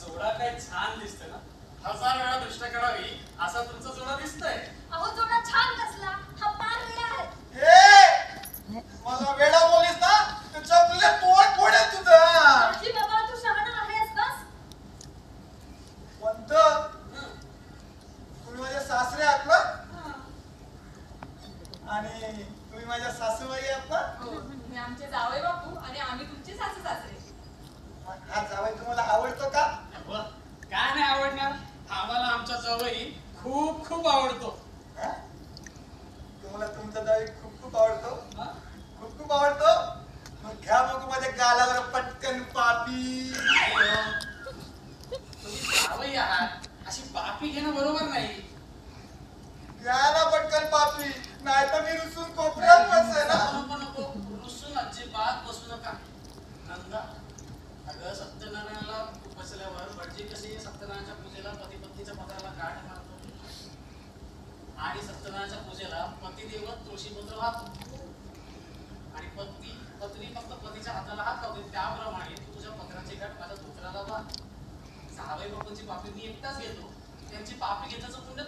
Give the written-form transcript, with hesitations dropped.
जोडा काय छान दिसतोय ना. 1000 वेळा दृष्ट करावी असा तुमचा जोडा दिसतोय. अहो जोडा छान कसला, हा पार वेडा आहे. मला वेडा बोलीस ना तर चपले तोड फोडेल तुझं. आजी बाबा तू शहाणा आहेस बस. पंत तुम्ही माझे सासरे आहात ना आणि तुम्ही माझ्या सासूबाई आहात ना. मी आमचे जावई बापू आणि आम्ही तुमचे सासू सासरे. हा जावई तुम्हाला आवडतो का. काय नाही आवडणार. आम्हाला आमचा जावई खूप खूप आवडतो. तुम्हाला तुमचा जावई खूप खूप आवडतो. खूप खूप आवडतो. मग घ्या बघू माझ्या गालावर पटकन पापी. तुम्ही जावई आहात अशी पापी घेणं बरोबर नाही. घ्या ना पटकन पापी नाही तर मी रुसून कोपऱ्यात बसेल ना. नको रुसून अजिबात बसू नका. नंदा अगं सत्यनारायणाला बसल्यावर भटजी कशी सत्यनारायणच्या पूजेला पती पत्नीच्या पत्राला गाठ मारतो आणि सत्यनारायणच्या पूजेला पती देवत तुळशीपत्र वाहतो आणि पत्नी फक्त पतीच्या हाताला हात लावते. त्याप्रमाणे तुझ्या पत्राची गाठ माझ्या पुत्राला वाह. जावई बापूंची पापी मी एकटाच घेतो. त्यांची पापी घेण्याचं पुण्य